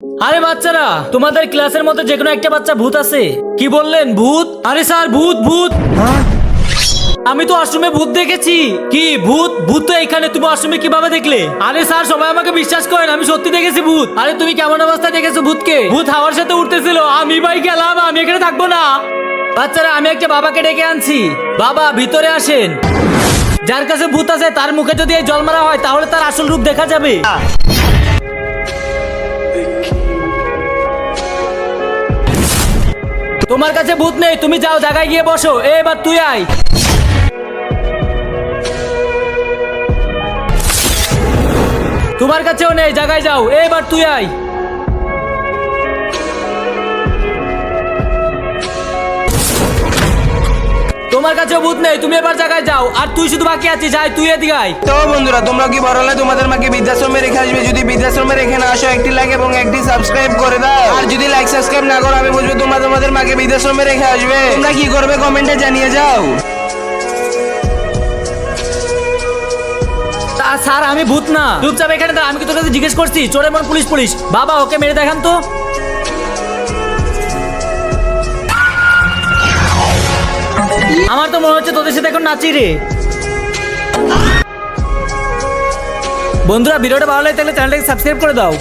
আরে বাচ্চারা, তোমাদের ক্লাসের মধ্যে যে কোনো একটা বাচ্চা ভূত আছে? কি বললেন ভূত? আরে স্যার ভূত ভূত। আমি তো আশ্রমে ভূত দেখেছি। কি ভূত? ভূত তো এখানে, তুমি আশ্রমে কিভাবে দেখলে? আরে স্যার সবাই আমাকে বিশ্বাস করেন, আমি সত্যি দেখেছি ভূত। আরে তুমি কেমন অবস্থায় দেখেছো ভূতকে? ভূত হাওয়ার সাথে উঠতেছিল, আমি ভাই গেলাম, আমি এখানে থাকবো না। বাচ্চারা আমি একটা বাবাকে ডেকে আনছি। বাবা ভিতরে আসেন। যার কাছে ভূত আছে তার মুখে যদি এই জল মারা হয় তাহলে তার আসল রূপ দেখা যাবে। তোমার কাছে ভূত নেই, তুমি যাও জায়গায় গিয়ে বসো। এবার তুই আয়। তোমার কাছেও নেই, জায়গায় যাও। এবার তুই আয়। তোমার কাছে ভূত নেই, তুমি এবার জায়গায় যাও। আর তুই শুধু বাকি আছিস, যাই তুই এদিকে আয়। তো বন্ধুরা, তোমরা কি বড় হলে তোমাদের মাকে বৃদ্ধাশ্রমে রেখে আসবে? যদি বৃদ্ধাশ্রমে রেখে না আসো, একটি লাইক এবং একটি সাবস্ক্রাইব করে দাও। আর যদি লাইক সাবস্ক্রাইব না করো, আমি বুঝবো তোমরা তোমাদের মাকে বৃদ্ধাশ্রমে রেখে আসবে। তোমরা কি করবে কমেন্টে জানিয়ে যাও। স্যার আমি ভূত না, চুপচাপ এখানে দাঁড়া। আমি কি তোর কাছে জিজ্ঞেস করছি? চোরে মন পুলিশ পুলিশ। বাবা ওকে মেরে দেখান তো। আমার তো মনে হচ্ছে তোদের সাথে এখন নাচি রে। বন্ধুরা ভিডিওটা ভালো লাগে তাহলে চ্যানেলটাকে সাবস্ক্রাইব করে দাও।